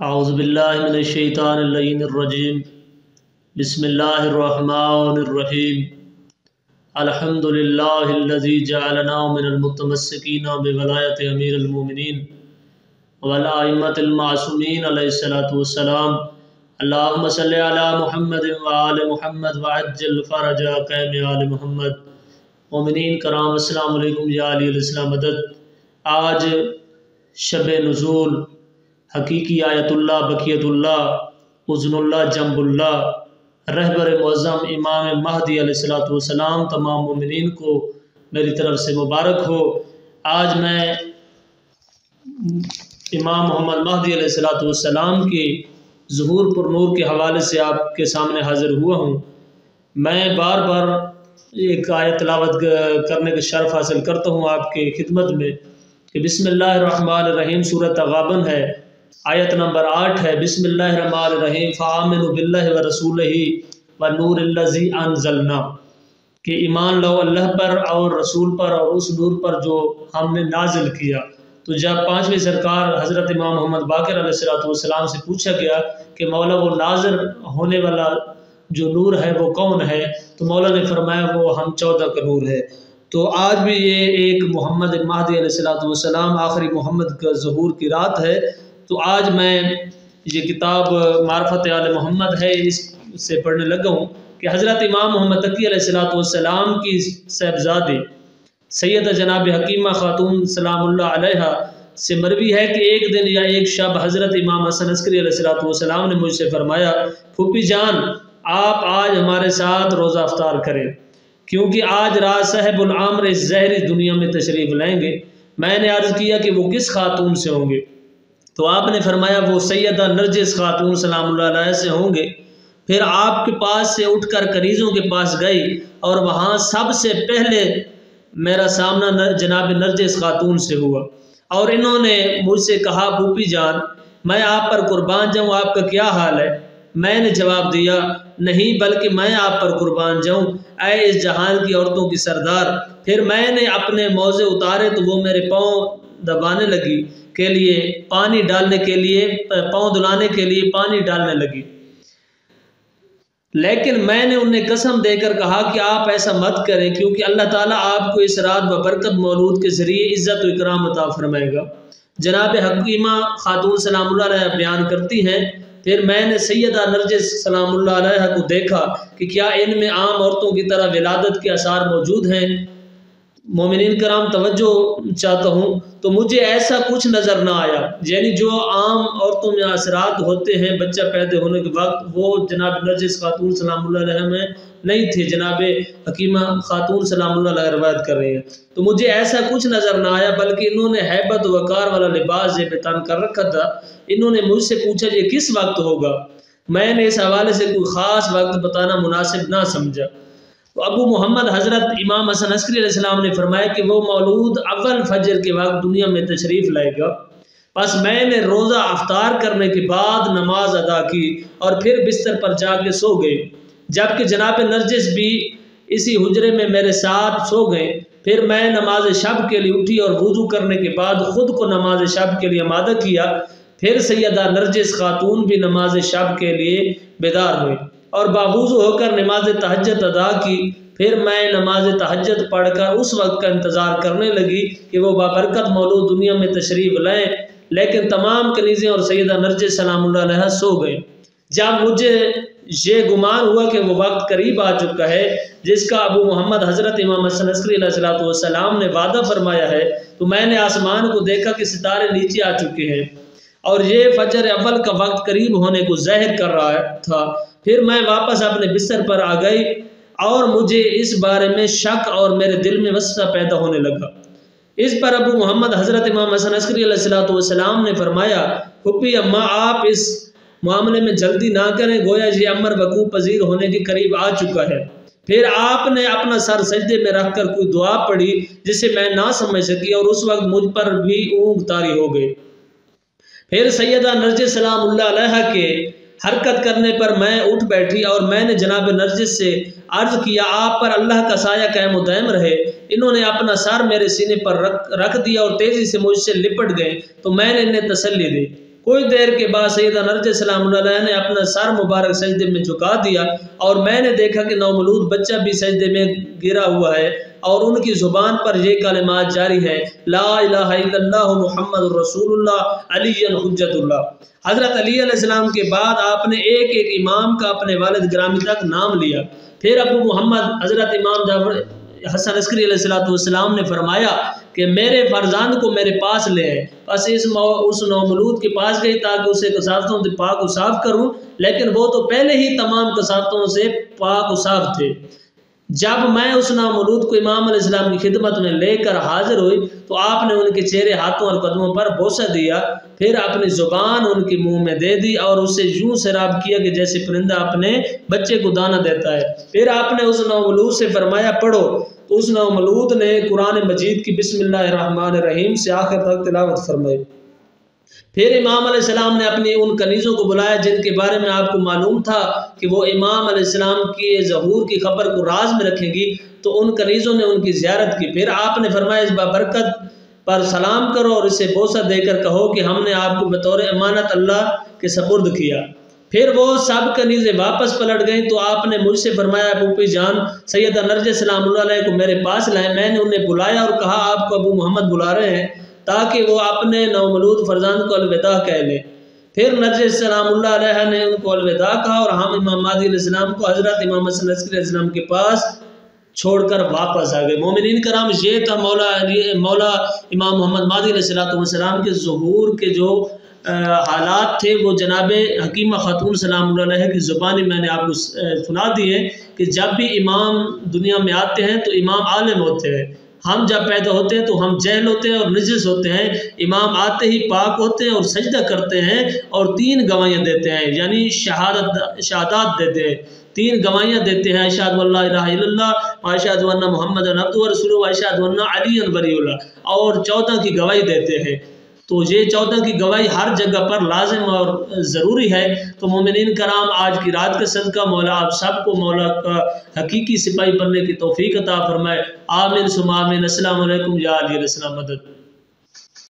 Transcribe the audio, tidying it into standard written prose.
औज़ुबिल्लाहिमिनश्शैतानिर्रजीम बिस्मिल्लाहिर्रहमानिर्रहीम अल्हम्दुलिल्लाहिल्लज़ी जअलना मिनल मुतमस्सिकीना बिवलायति अमीरिल मोमिनीन वल अइम्मतिल मासूमीन अलैहिस्सलातु वस्सलाम। अल्लाहुम्मा सल्लि अला मुहम्मदिन व आलि मुहम्मद व अज्जिल फ़रजा क़ैम आलि मुहम्मद। मोमिनीन कराम अस्सलामु अलैकुम या अलियल इस्लाम मदद। आज शब नुज़ूल हकीकी आयतुल्लाह बकियतुल्लाह उज़्नुल्लाह जंबुल्लाह रहबर मुअज़्ज़म इमाम महदी अलैहिस्सलातु वस्सलाम तमाम मोमिनीन को मेरी तरफ से मुबारक हो। आज मैं इमाम मोहम्मद महदी अलैहिस्सलातु वस्सलाम के ज़ुहूर पुर नूर के हवाले से आपके सामने हाज़िर हुआ हूँ। मैं बार बार एक आयत तिलावत करने का शर्फ़ हासिल करता हूँ आपके खिदमत में कि बिस्मिल्लाहिर्रहमानिर्रहीम सूरत तग़ाबन है, आयत नंबर 8 है। बिस्मिल्लाहिर्रहमानिर्रहीम फ़आमिनु बिल्लाहि व रसूलिही व नूरिल्लज़ी अंज़लना, कि ईमान लो अल्लाह पर और रसूल पर और उस नूर पर जो हमने नाजिल किया। तो जब पाँचवें सरकार हज़रत इमाम मोहम्मद बाक़िर अलैहिस्सलातु वस्सलाम से पूछा गया कि मौला वो नाज़िर होने वाला जो नूर है वो कौन है, तो मौला ने फरमाया वो हम 14 का नूर है। तो आज भी ये एक मोहम्मद महदी अलैहिस्सलातु वस्सलाम आखिरी मोहम्मद का ज़हूर की रात है। तो आज मैं ये किताब मारफत आले मोहम्मद है, इससे पढ़ने लगा हूँ कि हज़रत इमाम मोहम्मद तकी अलैहिस्सलातु वस्सलाम की साहिबजादी सैयदा जनाब हकीमा खातून सलामुल्लाह अलैहा से मरवी है कि एक दिन या एक शब हज़रत इमाम हसन अस्करी अलैहिस्सलातु वस्सलाम ने मुझसे फरमाया, फूफी जान आप आज हमारे साथ रोज़ा अफ्तार करें, क्योंकि आज रात साहिबुल आम्र इस ज़हरी दुनिया में तशरीफ़ लाएंगे। मैंने अर्ज़ किया कि वो किस खातून से होंगे, तो आपने फरमाया वो सैयदा नरजिस खातून सलामुल्लाह अलैहा से होंगे। फिर आपके पास से उठकर कनीज़ों के पास गई और वहाँ सबसे पहले मेरा सामना जनाब नरजिस खातून से हुआ और इन्होंने मुझसे कहा, फूफी जान मैं आप पर कुर्बान जाऊँ, आपका क्या हाल है? मैंने जवाब दिया, नहीं बल्कि मैं आप पर कुर्बान जाऊँ, ऐ इस जहान की औरतों की सरदार। फिर मैंने अपने मौजे उतारे तो वो मेरे पाँव दबाने लगी के लिए पानी डालने के लिए पाँव धुलाने के लिए पानी डालने लगी, लेकिन मैंने उन्हें कसम देकर कहा कि आप ऐसा मत करें, क्योंकि अल्लाह ताला आपको इस रात बबरकत मौलूद के ज़रिए इज़्ज़त व इकराम अता फरमाएगा। जनाब हकीमा खातून सलामुल्लाह अलैहा बयान करती हैं, फिर मैंने सैयदा नरजिस सलामुल्लाह अलैहा को देखा कि क्या इनमें आम औरतों की तरह विलादत के आसार मौजूद हैं। मोमिनीन कराम तवज्जो चाहता हूँ, तो मुझे ऐसा कुछ नज़र ना आया, यानी जो आम औरतों में असरात होते हैं बच्चा पैदा होने के वक्त, वो जनाब नरजिस खातून सलामुल्लाह अलैहा में नहीं थे। जनाब हकीमा खातून सलामुल्लाह अलैहा रवायत कर रहे हैं, तो मुझे ऐसा कुछ नज़र ना आया, बल्कि इन्होंने हैबत वकार वाला लिबास ज़ेब तन कर रखा था। इन्होंने मुझसे पूछा ये किस वक्त होगा, मैंने इस हवाले से कोई ख़ास वक्त बताना मुनासिब ना समझा। तो अबू मोहम्मद हज़रत इमाम हसन अस्करी अलैहिस्सलाम ने फरमाया कि वो मौलूद अव्वल फजर के वक्त दुनिया में तशरीफ़ लाएगा। बस मैंने रोज़ा अफ्तार करने के बाद नमाज अदा की और फिर बिस्तर पर जाके सो गए, जबकि जनाब नरजिस भी इसी हुजरे में मेरे साथ सो गए। फिर मैं नमाज शब के लिए उठी और वुज़ू करने के बाद ख़ुद को नमाज शब के लिए आमादा किया। फिर सैयदा नरजिस खातून भी नमाज शब के लिए बेदार हुई और बावुज़ू होकर नमाज तहज्जुद अदा की। फिर मैं नमाज तहज्जुद पढ़कर उस वक्त का इंतज़ार करने लगी कि वो बाबरकत मौलूद दुनिया में तशरीफ़ लाएँ, लेकिन तमाम कनीज़ें और सैयदा नरजिस सलामुल्लाह अलैहा सो गए। जब मुझे ये गुमान हुआ कि वो वक्त करीब आ चुका है जिसका अबू मोहम्मद हज़रत इमाम हसन अस्करी अलैहिस्सलातु वस्सलाम ने वादा फरमाया है, तो मैंने आसमान को देखा कि सितारे नीचे आ चुके हैं और ये फजर अव्वल का वक्त करीब होने को ज़ाहिर कर रहा था। फिर मैं वापस अपने बिस्तर पर आ गई और मुझे इस बारे में शक और मेरे दिल में वस्वसा पैदा होने लगा। इस पर अबू मोहम्मद हज़रत इमाम हसन अस्करी अलैहिस्सलातु वस्सलाम ने फरमाया, फूफी अम्मा आप इस मामले में जल्दी ना करें, गोया ये अमर वकूफ़ पजीर होने के करीब आ चुका है। फिर आपने अपना सर सजदे में रख कर कोई दुआ पढ़ी जिसे मैं ना समझ सकी और उस वक्त मुझ पर भी ऊँग तारी हो गई। फिर सैयदा नरजिस सलामुल्लाह अलैहा के हरकत करने पर मैं उठ बैठी और मैंने जनाब नरजिस से अर्ज़ किया, आप पर अल्लाह का साया कायम दायम रहे। इन्होंने अपना सर मेरे सीने पर रख दिया और तेज़ी से मुझसे लिपट गए, तो मैंने इन्हें तसल्ली दी। कुछ देर के बाद सैयदा नरगिस सलामुल्लाह अलैहा ने अपना सर मुबारक सजदे में झुका दिया और मैंने देखा कि नवमौलूद बच्चा भी सजदे में गिरा हुआ है और उनकी ज़ुबान पर ये कलिमात जारी है, ला इलाहा इल्लल्लाह मुहम्मदुर रसूलुल्लाह अलीय्युल हुज्जतुल्लाह। हज़रत अली अलैहिस्सलाम के बाद आपने एक एक इमाम का अपने वालिद ग्रामी तक नाम लिया। फिर अबू मोहम्मद हज़रत इमाम जाफर हसन अस्करी अलैहिस्सलाम ने फरमाया कि मेरे फरजान को मेरे पास ले आए। बस उस नौमलूद के पास गई ताकि उसे कसावतों से पाक व साफ करूं, लेकिन वो तो पहले ही तमाम कसावतों से पाक व साफ थे। जब मैं उस नौमलूद को इमाम अलैहिस्सलाम की खिदमत में लेकर हाजिर हुई तो आपने उनके चेहरे, हाथों और कदमों पर बोसा दिया, फिर अपनी ज़ुबान उनके मुंह में दे दी और उससे यूं सैराब किया कि जैसे परिंदा अपने बच्चे को दाना देता है। फिर आपने उस नौमलूद से फरमाया पढ़ो, तो उस नौमलूद ने कुरान मजीद की बिस्मिल्लाहिर्रहमानिर्रहीम से आखिर तक तिलावत फरमाई। फिर इमाम अलैहिस्सलाम ने अपनी उन कनीज़ों को बुलाया जिनके बारे में आपको मालूम था कि वो इमाम अलैहिस्सलाम के ज़हूर की खबर को राज में रखेंगी, तो उन कनीज़ों ने उनकी ज़ियारत की। फिर आपने फरमाया इस बाबरकत पर सलाम करो और इसे बोसा देकर कहो कि हमने आपको बतौर अमानत अल्लाह के सपुर्द किया। फिर वो सब कनीज़ें वापस पलट गईं तो आपने मुझसे फरमाया फूफी जान सैयदा नरगिस सलामुल्लाह अलैहा को मेरे पास लाए। मैंने उन्हें बुलाया और कहा आपको अबू मोहम्मद बुला रहे हैं ताकि वो अपने नवमलूद फरजान को अलविदा कह लें। फिर नरगिस सलामुल्लाह अलैहा ने उनको अलविदा कहा और हम इमाम महदी अलैहिस्सलाम को हज़रत इमाम हसन अस्करी अलैहिस्सलाम के पास छोड़कर वापस आ गए। मोमिनीन कराम, ये था मौला इमाम मोहम्मद महदी अलैहिस्सलाम के ज़ुहूर के जो हालात थे वो जनाब हकीमा खातून सलामुल्लाह अलैहा की ज़ुबानी मैंने आपको सुना दी है कि जब भी इमाम दुनिया में आते हैं तो इमाम आलिम होते हैं। हम जब पैदा होते हैं तो हम जहल होते हैं और नजिस होते हैं। इमाम आते ही पाक होते हैं और सजदा करते हैं और 3 गवाहियाँ देते हैं, यानी शहादत देते हैं। 3 गवाहियाँ देते हैं, अशहदु अल्ला इलाहा इल्लल्लाह व अशहदु अन्ना मुहम्मदन अब्दुहु व रसूलुहु व अशहदु अन्ना अलीय्युन वलियुल्लाह, और 14 की गवाही देते हैं। तो ये 14 की गवाही हर जगह पर लाजिम और ज़रूरी है। तो मोमिनीन कराम, आज की रात का सदका मौला आप सबको मौला का हकीकी सिपाही बनने की तौफीक अता फरमाए। आमीन सुम्मा आमीन। अस्सलामु अलैकुम या अली अलैहिस्सलाम मदद।